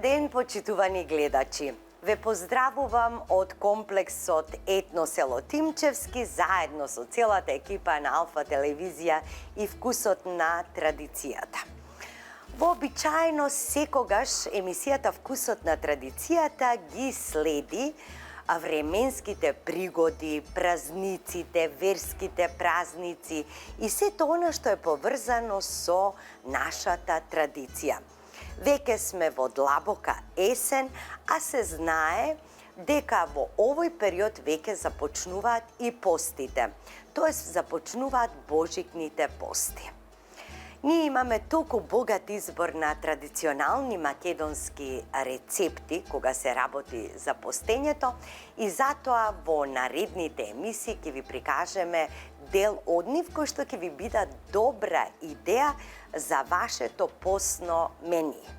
ден, почитувани гледачи! Ве поздравувам од комплексот Етно село Тимчевски, заедно со целата екипа на Алфа телевизија и вкусот на традицијата. Вообичаено секогаш емисијата Вкусот на традицијата ги следи временските пригоди, празниците, верските празници и сето она што е поврзано со нашата традиција. Веќе сме во длабока есен, а се знае дека во овој период веќе започнуваат и постите, тоест започнуваат божикните пости. Ние имаме толку богат избор на традиционални македонски рецепти кога се работи за постењето и затоа во наредните емисии ќе ви прикажеме дел од нив кои што ќе ви бидат добра идеја за вашето постно мени.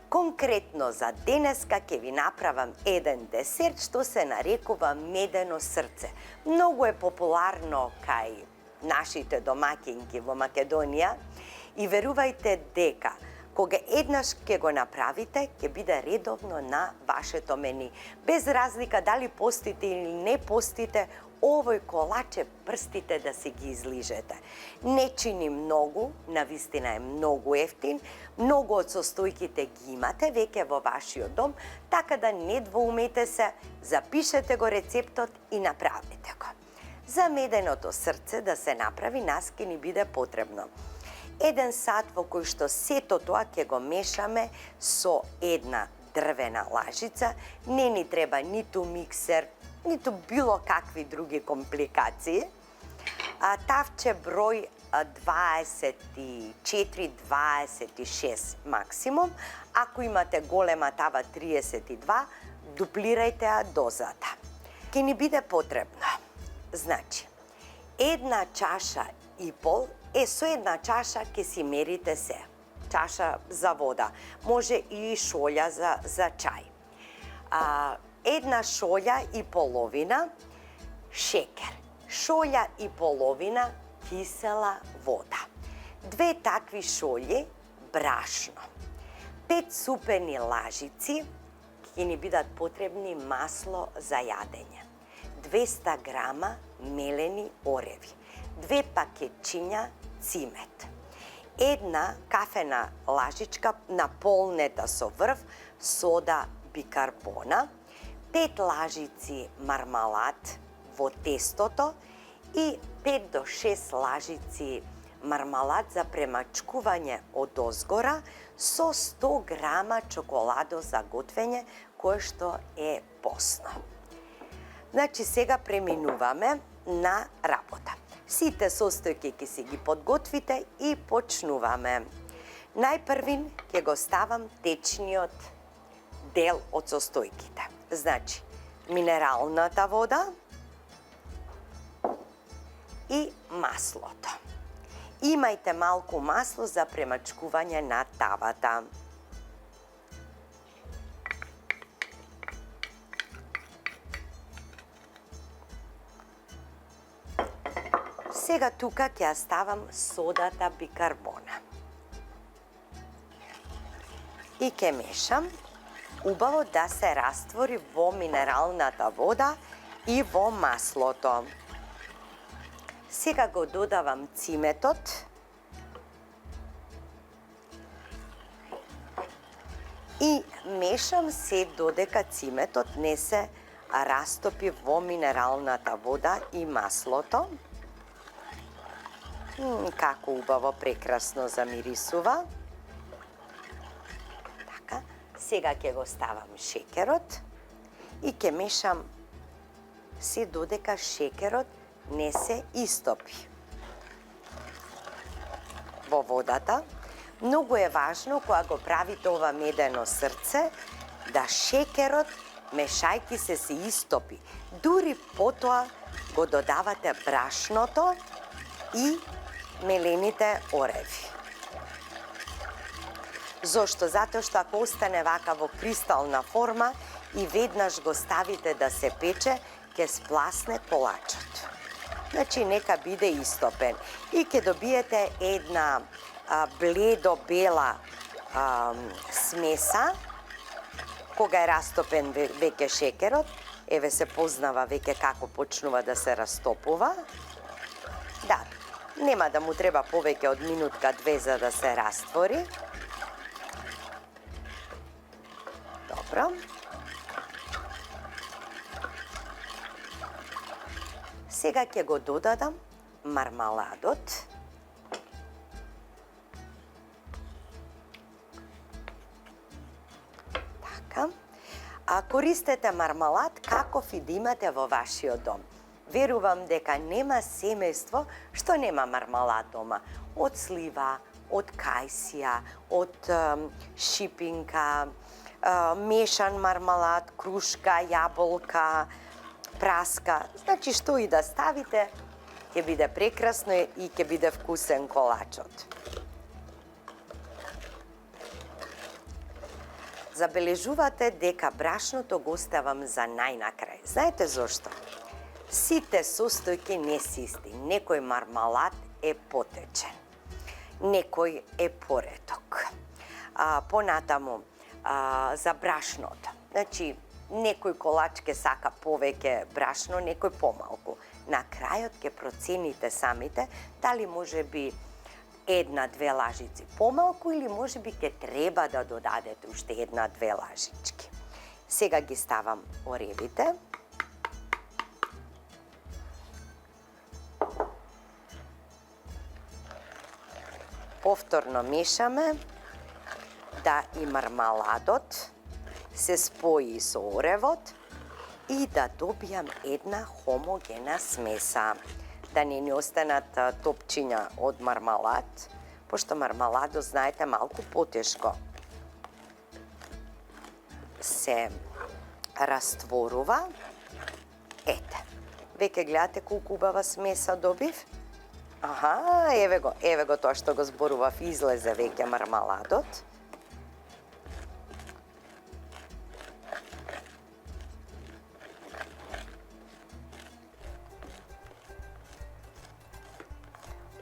Конкретно за денеска ќе ви направам еден десерт што се нарекува медено срце. Многу е популарно кај нашите домаќинки во Македонија и верувајте дека кога еднаш ќе го направите, ќе биде редовно на вашето мени. Без разлика дали постите или не постите, овој колач е прстите да си ги излижете. Не чини многу, навистина е многу ефтин, многу од состојките ги имате веќе во вашиот дом, така да не двоумете се, запишете го рецептот и направете го. За меденото срце да се направи, нас ќе ни биде потребно 1 сат во кој што сето тоа ќе го мешаме со една дрвена лажица, не ни треба ниту миксер, ниту било какви други компликации. Тавче број 24-26 максимум. Ако имате голема тава 32, дуплирајте ја дозата. Ке ни биде потребно. Значи, 1 чаша и пол со 1 чаша ќе си мерите се. Чаша за вода, може и шолја за чај. 1 шолја и половина шекер, шолја и половина кисела вода, 2 такви шолји брашно, 5 супени лажици ќе ни бидат потребни масло за јадење, 200 грама мелени ореви, 2 пакетчиња цимет, 1 кафена лажичка наполнета со врв сода бикарбона, 5 лажици мармалад во тестото и 5 до 6 лажици мармалад за премачкување од озгора со 100 грама чоколадо за готвење, кое што е постно. Значи, сега преминуваме на работа. Сите состојки ќе си ги подготвите и почнуваме. Најпрвин ќе го ставам течниот дел од состојките. Значи, минералната вода и маслото. Имајте малку масло за премачкување на тавата. Сега тука ќе ја ставам содата бикарбона. И ќе мешам убаво да се раствори во минералната вода и во маслото. Сега го додавам циметот и мешам се додека циметот не се растопи во минералната вода и маслото. Како убаво, прекрасно замирисува. Сега ќе го ставам шекерот и ќе мешам се додека шекерот не се истопи во водата. Многу е важно кога го правите ова медено срце да шекерот мешајки се истопи. Дури потоа го додавате брашното и мелените ореви. Зошто? Затоа што ако остане вака во кристална форма и веднаш го ставите да се пече, ќе спласне колачот. Значи, нека биде истопен. И ќе добиете една бледо-бела смеса Кога е растопен веќе шекерот, еве се познава веќе како почнува да се растопува. Да, нема да му треба повеќе од минутка-две за да се раствори. Добро. Сега ќе го додадам мармаладот. Така. Користете мармалад каков и да имате во вашиот дом. Верувам дека нема семејство што нема мармалад дома. Од слива, од кајсија, од шипинка, мешан мармалад, крушка, јаболка, праска. Значи што и да ставите, ќе биде прекрасно и ќе биде вкусен колачот. Забележувате дека брашното го оставам за најнакрај. Знаете зошто? Сите состојки не се исти. Некој мармалад е потечен, некој е пореток. Понатаму, за брашното. Значи, некој колач ке сака повеќе брашно, некој помалку. На крајот ќе процените самите дали може би една-две лажици помалку или може би ќе треба да додадете уште една-две лажички. Сега ги ставам оревите. Повторно мешаме да и мармаладот се спои со оревот и да добијам една хомогена смеса. Да не ни останат топчиња од мармалад, пошто мармаладот, знаете, малку потешко се растворува. Ете, веќе гледате колку убава смеса добив. Аха, еве го тоа што го зборував, излезе веќе мармаладот.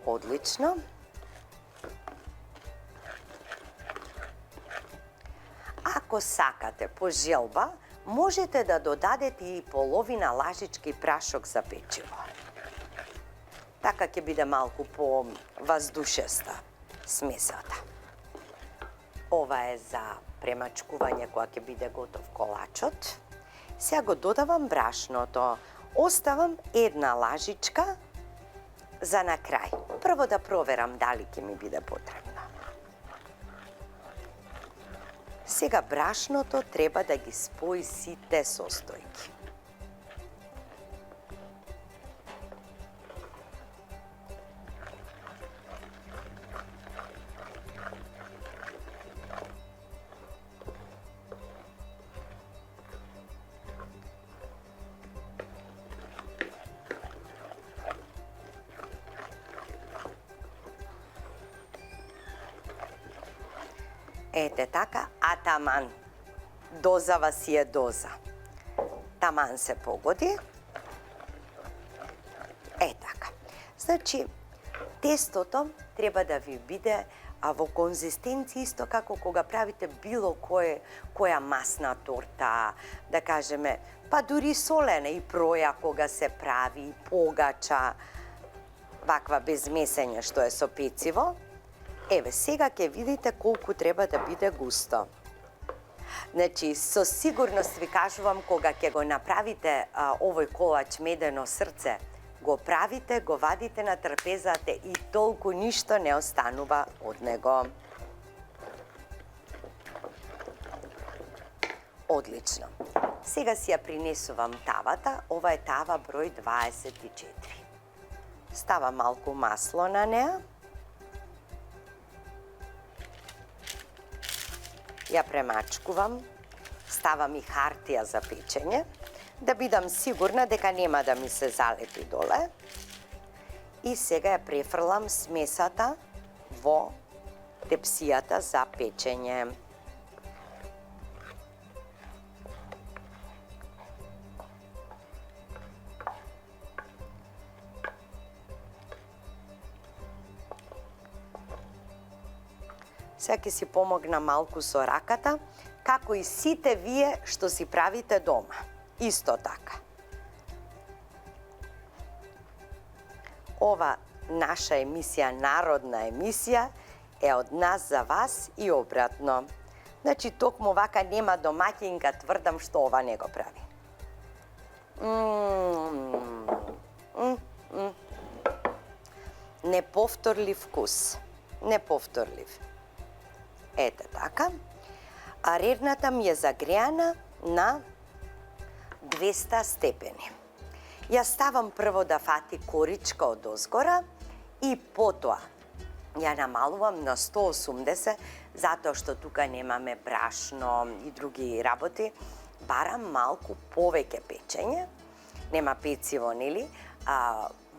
Одлично. Ако сакате по желба, можете да додадете и половина лажички прашок за печиво. Така ќе биде малку по воздушеста смесата. Ова е за премачкување кога ќе биде готов колачот. Сега го додавам брашното. Оставам една лажичка за на крај. Прво да проверам дали ќе ми биде потребно. Сега брашното треба да ги спои сите состојки. Ете така, а таман. Дозава си е доза. Таман се погоди. Е така. Значи, тестото треба да ви биде во конзистенција исто како кога правите било која масна торта, да кажеме, па дури солена и проја кога се прави, и погача, ваква без месење што е со пециво. Еве, сега ќе видите колку треба да биде густо. Значи, со сигурност ви кажувам, кога ќе го направите овој колач медено срце, го правите, го вадите на трпезата и толку ништо не останува од него. Одлично. Сега си ја принесувам тавата. Ова е тава број 24. Ставам малку масло на неа. Ја премачкувам, ставам и хартија за печење, да бидам сигурна дека нема да ми се залепи доле. И сега ја префрлам смесата во тепсијата за печење. Сега ќе си помогна малку со раката, како и сите вие што си правите дома. Исто така. Ова наша емисија, народна емисија, е од нас за вас и обратно. Значи, токму вака нема домаќинка, тврдам што ова не го прави. Неповторлив вкус. Неповторлив. Ете така. А рерната ми е загреана на 200 степени. Ја ставам прво да фати коричка од озгора и потоа ја намалувам на 180, затоа што тука немаме брашно и други работи. Барам малку повеќе печење, нема пециво, нели?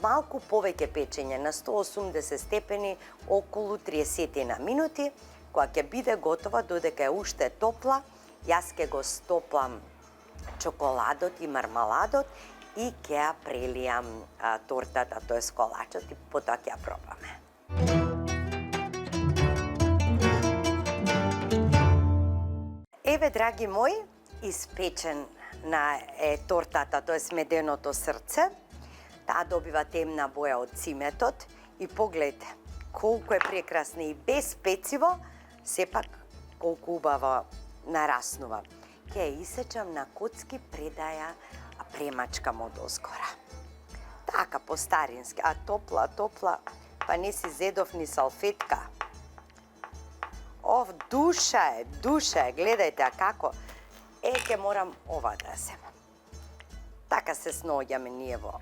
Малку повеќе печење на 180 степени околу 30 на минути. Кога ќе биде готова, додека е уште топла, јас ќе го стоплам чоколадот и мармаладот и ќе ја прелијам тортата, тоест колачот, и потоа ќе ја пробаме. Еве, драги мои, испечен е тортата, тоест меденото срце. Таа добива темна боја од циметот и погледте колку е прекрасна и без пециво, сепак колку убаво нараснува. Ќе ја исечам на коцки пред да ја премачкам од озгора. Така, по старински, топла, па не си зедов ни салфетка. Душа е, гледајте како. Ќе морам ова да земам. Така се сноѓаме ние во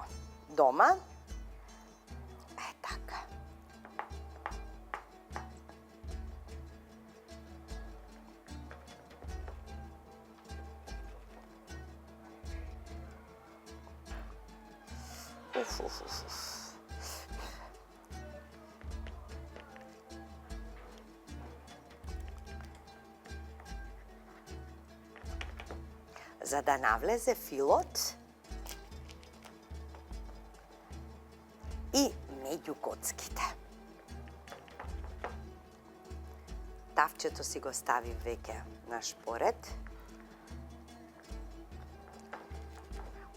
дома. Така. За да навлезе филот и меѓу коцките. Тавчето си го стави веќе на шпоред.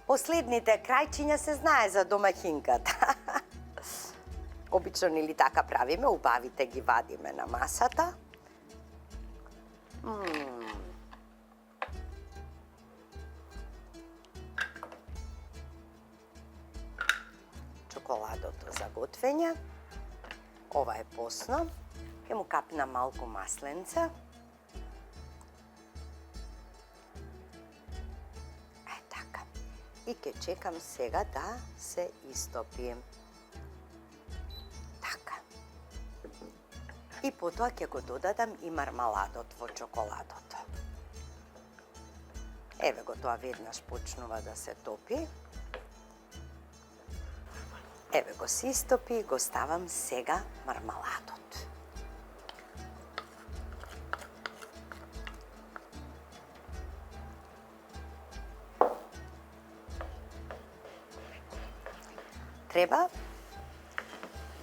Последните крајчиња се знае за домаќинката. Обично нели така правиме, убавите ги вадиме на масата. Чоколадото за готвење. Ова е посно. Ќе му капна малку масленце. Така. И ќе чекам сега да се истопи. Така. И потоа ќе го додадам и мармаладот во чоколадото. Еве го тоа веднаш почнува да се топи. Еве го се истопи и го ставам сега мармаладот. Треба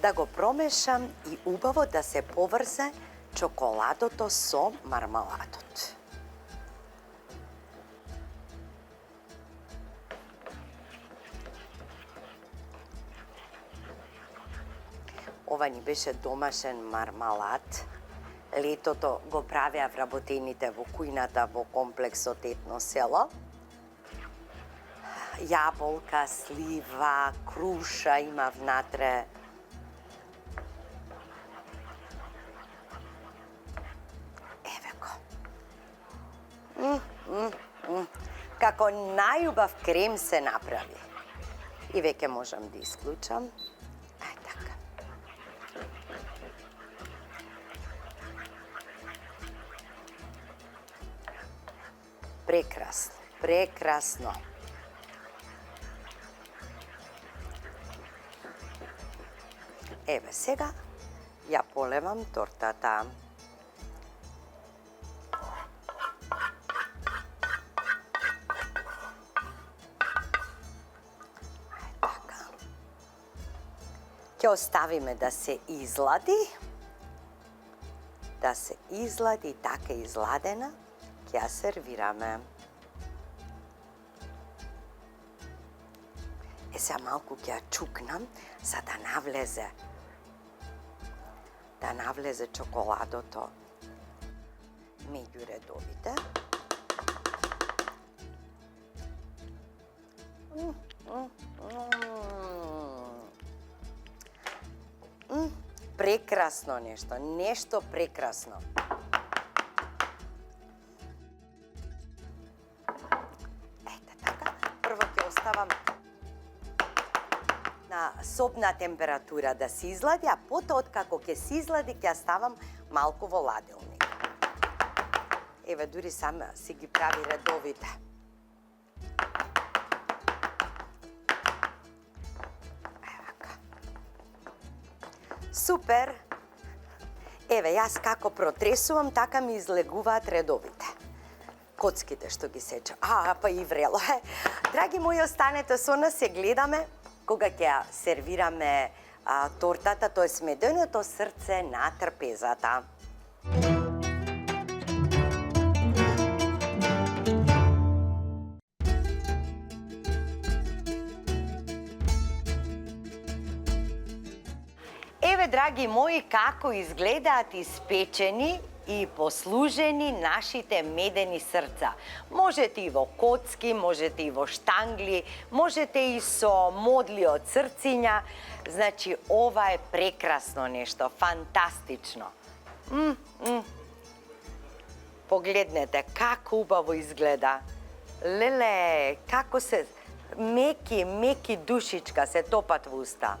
да го промешам и убаво да се поврзе чоколадото со мармаладот. Ова ни беше домашен мармалад. Летото го правеа вработените во кујната во комплексот Етно село. Јаболка, слива, круша има внатре. Еве го. Како најубав крем се направи. И веќе можам да исклучам. Така. Прекрасно, прекрасно. Еве сега ја полевам тортата. Така. Ќе оставиме да се излади. Да се излади, така изладена. ќе ја сервираме. Сега малку ќе ја чукнам за да навлезе чоколадото меѓу редовите. Прекрасно нешто прекрасно. Ете така, прво ќе оставам на собна температура да се излади, а потоа откако ќе се излади, ќе ја ставам малку во ладилник. Еве, дури сама си ги прави редовите. Супер! Еве, јас како протресувам, така ми излегуваат редовите. Коцките што ги сечам. Па и врело. Драги мои, останете со нас, се гледаме кога ќе ја сервираме тортата, тоа е меденото срце на трпезата. Еве, драги мои, како изгледаат испечени и послужени нашите медени срца. Можете и во коцки, можете и во штангли, можете и со модли од срциња. Значи, ова е прекрасно нешто, фантастично. Погледнете како убаво изгледа. Леле, како се меки душичка се топат во уста.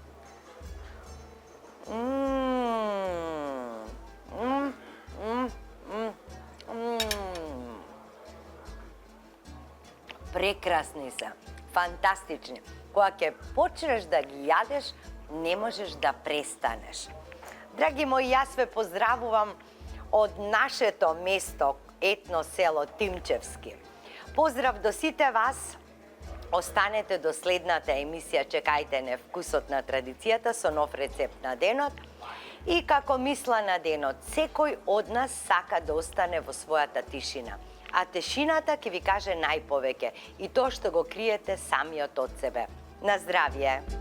Прекрасни се, фантастични. Кога ќе почнеш да ги јадеш, не можеш да престанеш. Драги мои, јас ве поздравувам од нашето место, етно село Тимчевски. Поздрав до сите вас. Останете до следната емисија, чекајте не вкусот на традицијата со нов рецепт на денот. И како мисла на денот, секој од нас сака да остане во својата тишина. А тишината ќе ви каже најповеќе и тоа што го криете самиот од себе. На здравје!